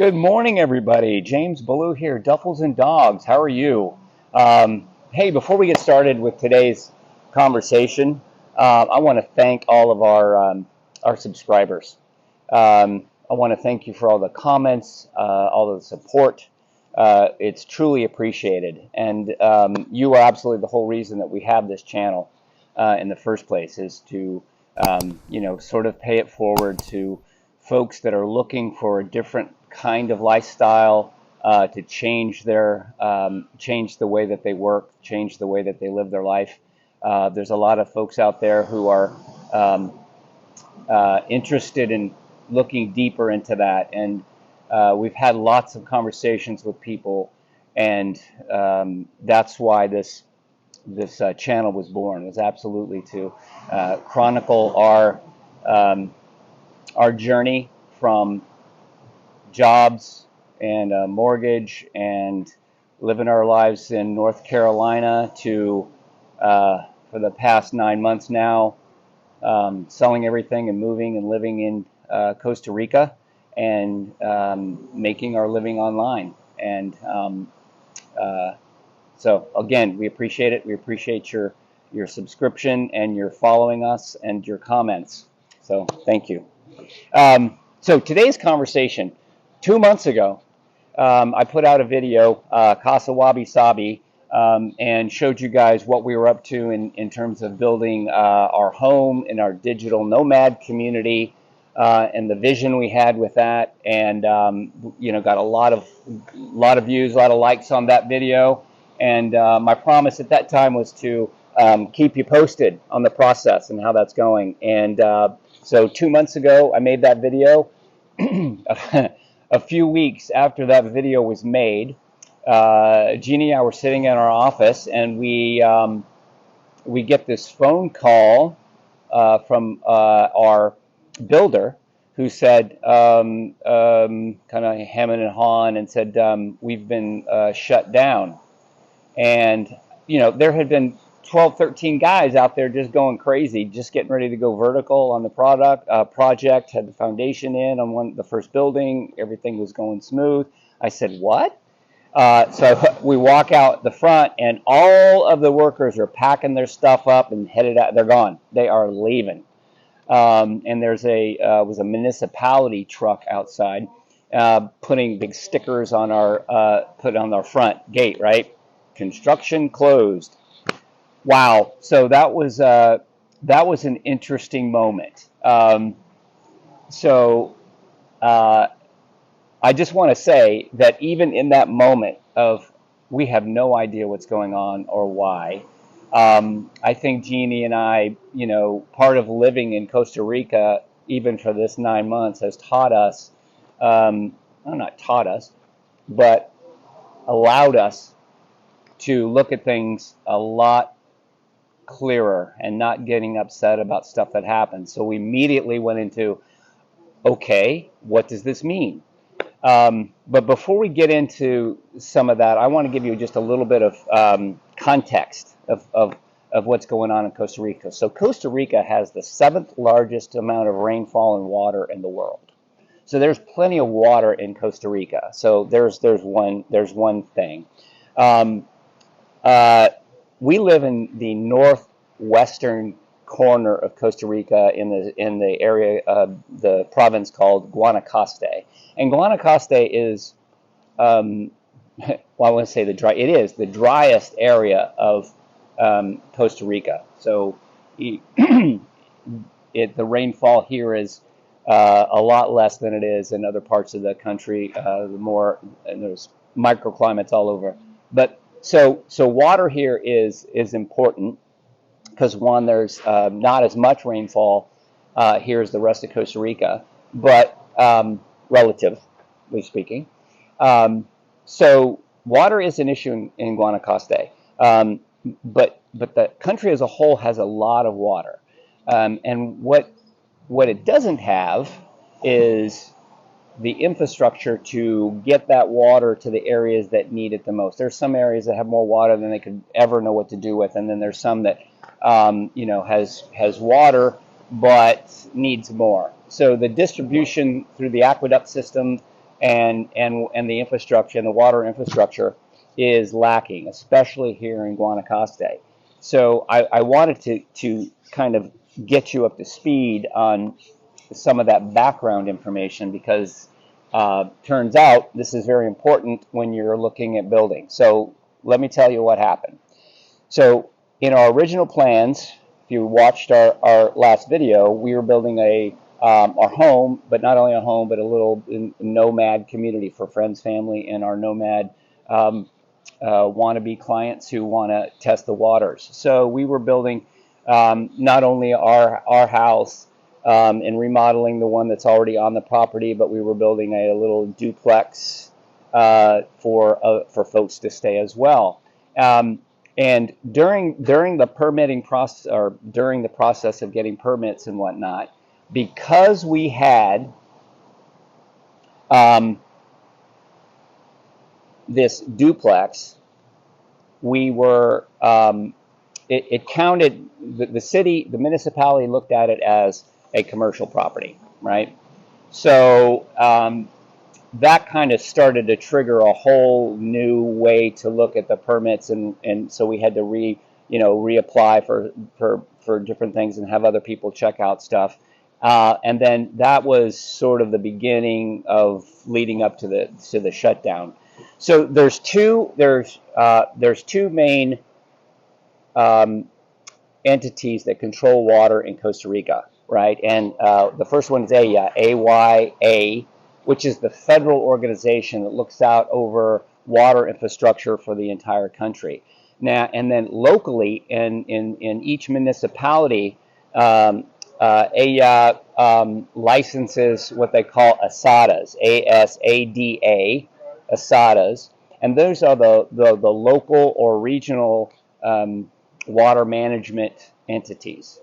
Good morning, everybody. James Bellew here, Duffels and Dogs. How are you? Hey, before we get started with today's conversation, I want to thank all of our subscribers. I want to thank you for all the comments, all the support. It's truly appreciated, and you are absolutely the whole reason that we have this channel in the first place, is to sort of pay it forward to folks that are looking for a different kind of lifestyle, to change change the way that they work, change the way that they live their life. There's a lot of folks out there who are interested in looking deeper into that, and we've had lots of conversations with people, and that's why this channel was born. It was absolutely to chronicle our journey from jobs and a mortgage and living our lives in North Carolina to for the past 9 months now, selling everything and moving and living in Costa Rica, and making our living online. And so again, we appreciate it. We appreciate your subscription and your following us and your comments. So thank you. So today's conversation, 2 months ago, I put out a video, Casa Wabi Sabi, and showed you guys what we were up to in terms of building our home in our digital nomad community, and the vision we had with that, and got a lot of views, a lot of likes on that video. And my promise at that time was to keep you posted on the process and how that's going. And so 2 months ago, I made that video. A few weeks after that video was made, Jeannie and I were sitting in our office, and we get this phone call from our builder, who said, kind of hemming and hawing, and said, we've been shut down. And there had been 12, 13 guys out there just going crazy, just getting ready to go vertical on the project, had the foundation in on the first building, everything was going smooth. I said, what? So we walk out the front, and all of the workers are packing their stuff up and headed out. They're gone. They are leaving. And there's was a municipality truck outside, putting big stickers on put on our front gate, right? Construction closed. Wow. So that was an interesting moment. So I just want to say that even in that moment of we have no idea what's going on or why, I think Jeannie and I, part of living in Costa Rica, even for this 9 months, has taught us, not taught us, but allowed us to look at things a lot clearer and not getting upset about stuff that happens. So we immediately went into, okay, what does this mean? But before we get into some of that, I want to give you just a little bit of context of what's going on in Costa Rica. So Costa Rica has the 7th largest amount of rainfall and water in the world. So there's plenty of water in Costa Rica. So there's one thing. We live in the northwestern corner of Costa Rica, in the area of the province called Guanacaste. And Guanacaste is, well, I want to say it is the driest area of Costa Rica. So the rainfall here is a lot less than it is in other parts of the country. And there's microclimates all over. But so water here is important, because one, there's not as much rainfall here as the rest of Costa Rica, but relatively speaking. So water is an issue in Guanacaste, but the country as a whole has a lot of water, and what it doesn't have is the infrastructure to get that water to the areas that need it the most. There's some areas that have more water than they could ever know what to do with, and then there's some that has water but needs more. So the distribution through the aqueduct system and the infrastructure and the water infrastructure is lacking, especially here in Guanacaste. So I wanted to kind of get you up to speed on some of that background information because turns out this is very important when you're looking at building. So let me tell you what happened. So in our original plans, if you watched our last video, we were building our home, but not only a home, but a little nomad community for friends, family, and our nomad wannabe clients who want to test the waters. So we were building not only our house and remodeling the one that's already on the property, but we were building a little duplex for folks to stay as well. And during the permitting process, or during the process of getting permits and whatnot, because we had this duplex, we were it counted the municipality looked at it as a commercial property, right? So that kind of started to trigger a whole new way to look at the permits, and so we had to reapply for different things and have other people check out stuff. And then that was sort of the beginning of leading up to the shutdown. So there's two main entities that control water in Costa Rica, right? And the first one is AYA, which is the federal organization that looks out over water infrastructure for the entire country. Now, and then locally in each municipality, AYA licenses what they call ASADAs, ASADA, ASADAs, and those are the local or regional water management entities.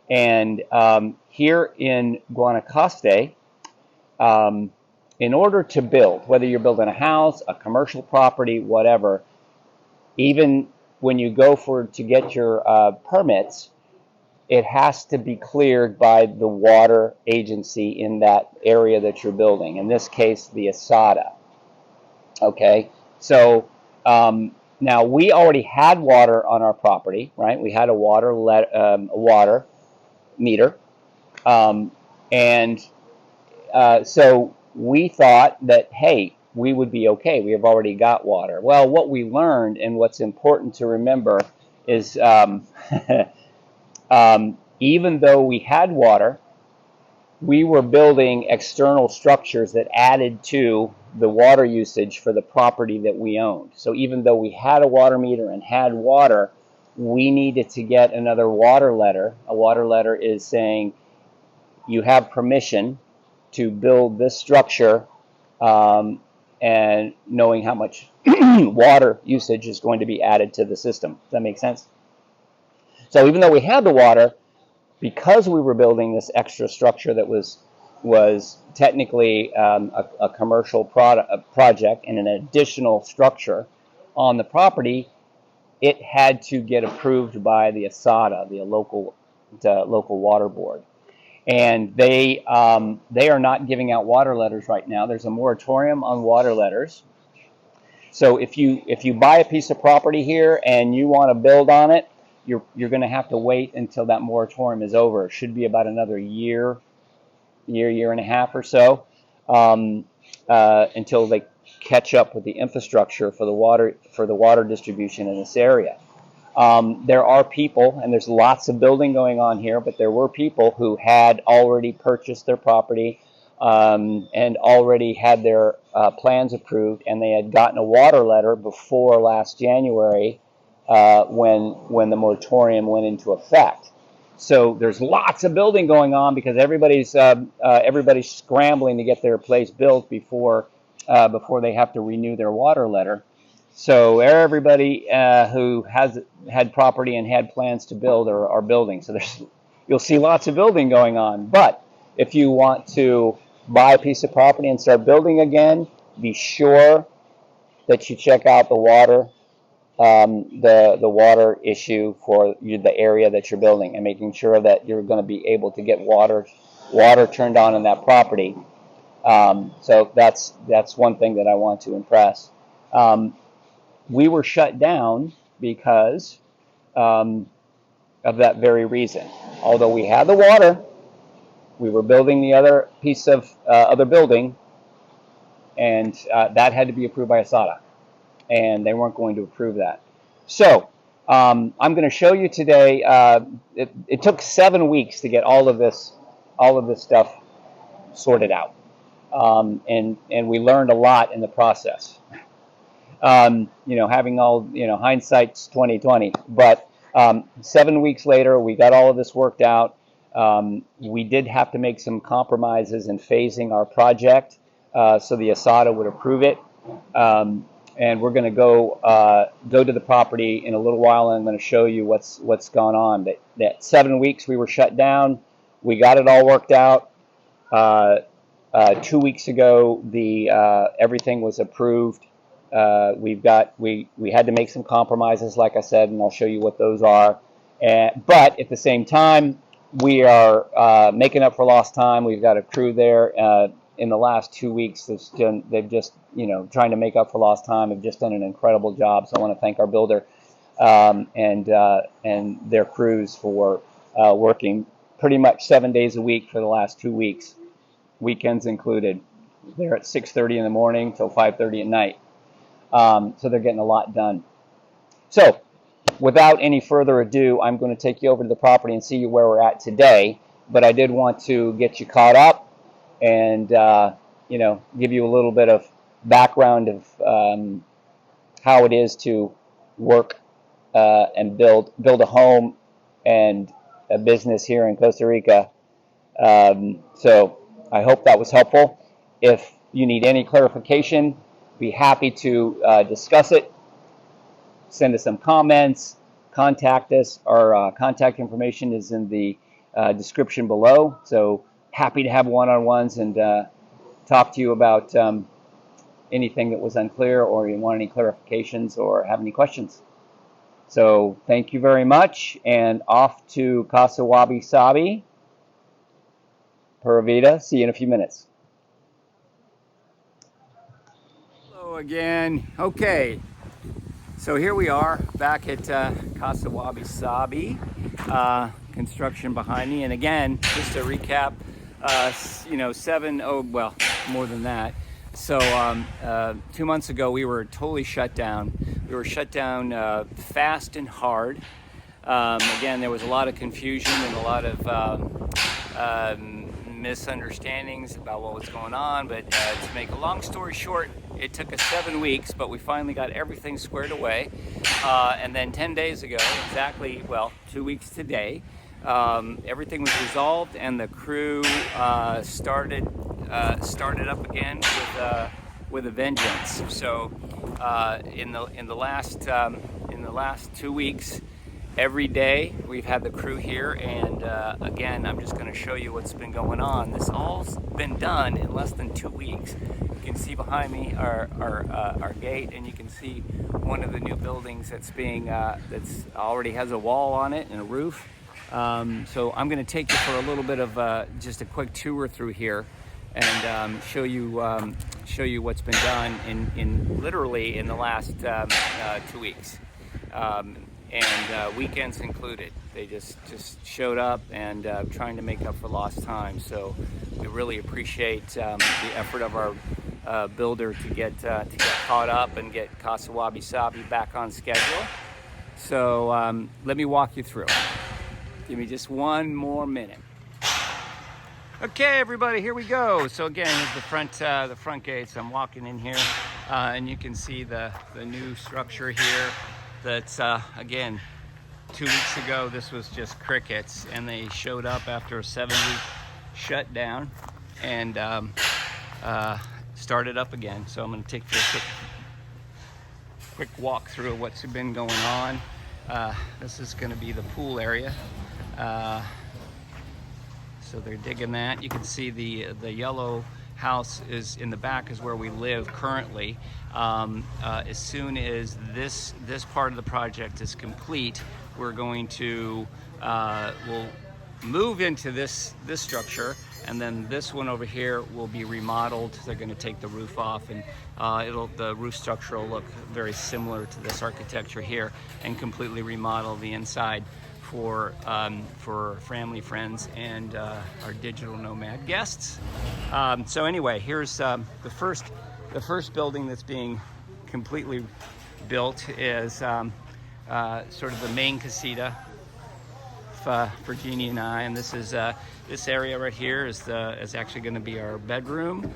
And here in Guanacaste, in order to build, whether you're building a house, a commercial property, whatever, even when you go to get your permits, it has to be cleared by the water agency in that area that you're building. In this case, the ASADA. Okay, so now we already had water on our property, right? We had a water meter, and so we thought that, hey, we would be okay. We have already got water. Well, what we learned, and what's important to remember, is even though we had water, we were building external structures that added to the water usage for the property that we owned. So even though we had a water meter and had water, we needed to get another water letter. A water letter is saying you have permission to build this structure, and knowing how much water usage is going to be added to the system. Does that make sense? So even though we had the water, because we were building this extra structure that was technically a commercial project and an additional structure on the property, it had to get approved by the ASADA, the local water board. And they are not giving out water letters right now. There's a moratorium on water letters. So if you buy a piece of property here and you want to build on it, you're going to have to wait until that moratorium is over. It should be about another year and a half or so, until they catch up with the infrastructure for the water distribution in this area. There are people, and there's lots of building going on here, but there were people who had already purchased their property and already had their plans approved, and they had gotten a water letter before last January when the moratorium went into effect. So there's lots of building going on because everybody's scrambling to get their place built before they have to renew their water letter. So everybody who has had property and had plans to build are building. So you'll see lots of building going on. But if you want to buy a piece of property and start building again, be sure that you check out the water issue for the area that you're building, and making sure that you're going to be able to get water turned on in that property. So that's one thing that I want to impress. We were shut down because of that very reason. Although we had the water, we were building the other piece of other building, and that had to be approved by ASADA, and they weren't going to approve that. So I'm going to show you today. It took 7 weeks to get all of this stuff sorted out, and we learned a lot in the process. Having all, hindsight's 2020, but 7 weeks later, we got all of this worked out. We did have to make some compromises in phasing our project so the ASADA would approve it. And we're going to go to the property in a little while, and I'm going to show you what's gone on. That 7 weeks we were shut down. We got it all worked out. 2 weeks ago, everything was approved. We had to make some compromises, like I said, and I'll show you what those are. But at the same time, we are making up for lost time. We've got a crew there. In the last 2 weeks, they've just, trying to make up for lost time, have just done an incredible job. So I want to thank our builder and their crews for working pretty much 7 days a week for the last 2 weeks, weekends included. They're at 6:30 in the morning till 5:30 at night. So they're getting a lot done. So without any further ado, I'm going to take you over to the property and see where we're at today. But I did want to get you caught up and give you a little bit of background of how it is to work and build a home and a business here in Costa Rica. So I hope that was helpful. If you need any clarification, be happy to discuss it. Send us some comments. Contact us. Our contact information is in the description below. So happy to have one-on-ones and talk to you about anything that was unclear, or you want any clarifications or have any questions. So thank you very much, and off to Casa Wabi Sabi. Pura Vida. See you in a few minutes. Hello again. Okay, so here we are back at Casa Wabi Sabi. Construction behind me, and again, just to recap, more than that. So 2 months ago, we were totally shut down. We were shut down fast and hard. Again, there was a lot of confusion and a lot of misunderstandings about what was going on, but to make a long story short, it took us 7 weeks, but we finally got everything squared away. And then 10 days ago, 2 weeks today, everything was resolved, and the crew started up again with a vengeance. So in the last 2 weeks, every day we've had the crew here, and again, I'm just going to show you what's been going on. This all's been done in less than 2 weeks. You can see behind me our gate, and you can see one of the new buildings that's already has a wall on it and a roof. So I'm going to take you for a little bit of just a quick tour through here, and show you what's been done in literally in the last 2 weeks. And weekends included. They just showed up and trying to make up for lost time. So we really appreciate the effort of our builder to get caught up and get Casa Wabi Sabi back on schedule. So let me walk you through. Give me just one more minute. Okay, everybody, here we go. So again, here's the front gates. I'm walking in here, and you can see the new structure here. That's again, 2 weeks ago this was just crickets, and they showed up after a 7-week shutdown and started up again. So I'm going to take you a quick walk through of what's been going on. This is going to be the pool area. So they're digging that. You can see the yellow house is in the back, is where we live currently. As soon as this part of the project is complete, we're going to we'll move into this structure, and then this one over here will be remodeled. They're going to take the roof off, and the roof structure will look very similar to this architecture here, and completely remodel the inside for family, friends, and our digital nomad guests. So anyway, here's the first building that's being completely built is sort of the main casita for Jeannie and I, and this is this area right here is actually going to be our bedroom.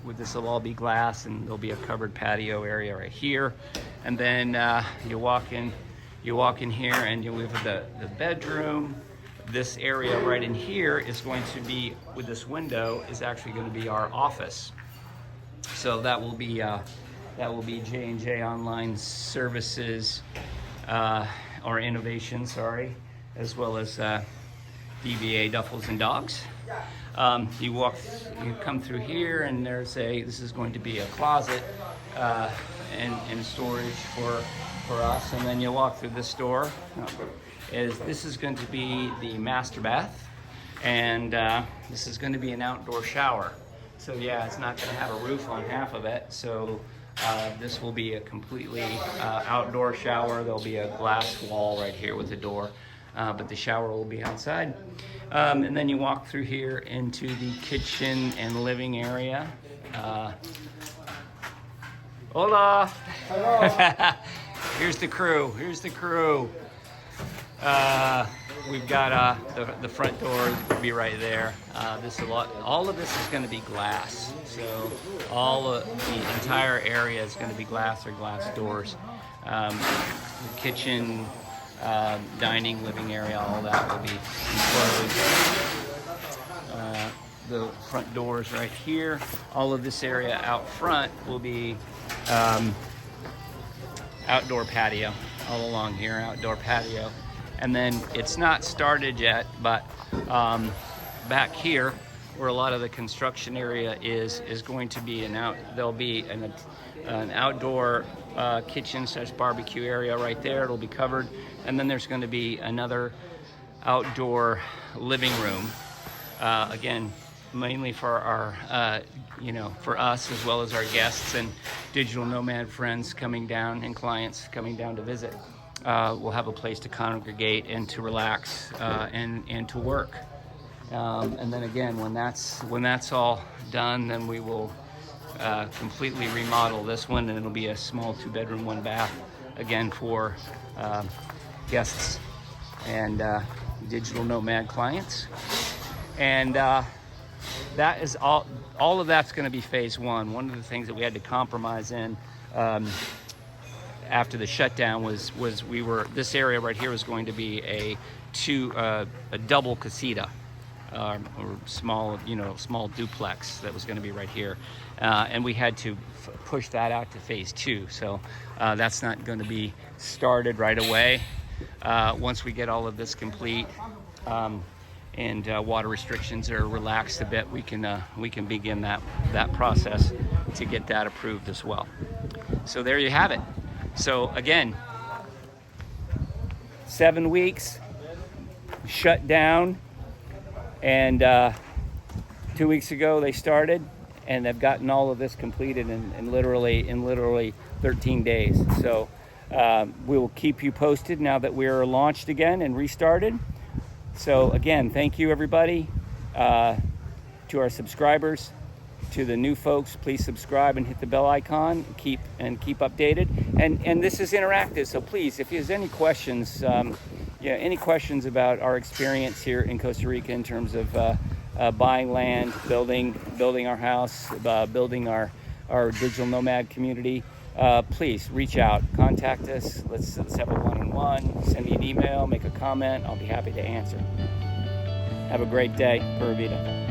This will all be glass, and there'll be a covered patio area right here, and then you walk in here, and you'll have the bedroom. This area right in here is going to be, with this window, is actually going to be our office. So that will be J&J Online Services, or Innovation, sorry, as well as DBA Duffels and Dogs. You come through here, and this is going to be a closet and storage for us, and then you walk through this door. This is going to be the master bath, and this is going to be an outdoor shower. So yeah, it's not going to have a roof on half of it, so this will be a completely outdoor shower. There'll be a glass wall right here with a door, but the shower will be outside. And then you walk through here into the kitchen and living area. Hola! Hello! Here's the crew. We've got the front door will be right there. All of this is going to be glass. So all of the entire area is going to be glass or glass doors. The kitchen, dining, living area, all that will be enclosed. The front doors right here. All of this area out front will be outdoor patio. All along here, outdoor patio. And then it's not started yet, but back here, where a lot of the construction area is going to be there'll be an outdoor kitchen / barbecue area right there. It'll be covered, and then there's going to be another outdoor living room. Again, mainly for our for us, as well as our guests and digital nomad friends coming down, and clients coming down to visit. We'll have a place to congregate and to relax and to work. And then again, when that's all done, then we will completely remodel this one, and it'll be a small 2-bedroom, 1-bath, again for guests and digital nomad clients. And that is all of that's going to be phase one. One of the things that we had to compromise in after the shutdown was this area right here was going to be a double casita, or small duplex that was going to be right here, and we had to push that out to phase 2. So that's not going to be started right away. Once we get all of this complete, and water restrictions are relaxed a bit, we can begin that process to get that approved as well. So there you have it. So again, 7 weeks shut down, and 2 weeks ago they started, and they've gotten all of this completed in literally 13 days. So we will keep you posted now that we're launched again and restarted. So again, thank you everybody, to our subscribers, to the new folks. Please subscribe and hit the bell icon. Keep updated. And this is interactive, so please, if there's any questions, any questions about our experience here in Costa Rica in terms of buying land, building our house, building our digital nomad community, please reach out, contact us. Let's have a one-on-one. Send me an email, make a comment. I'll be happy to answer. Have a great day. Pura Vida.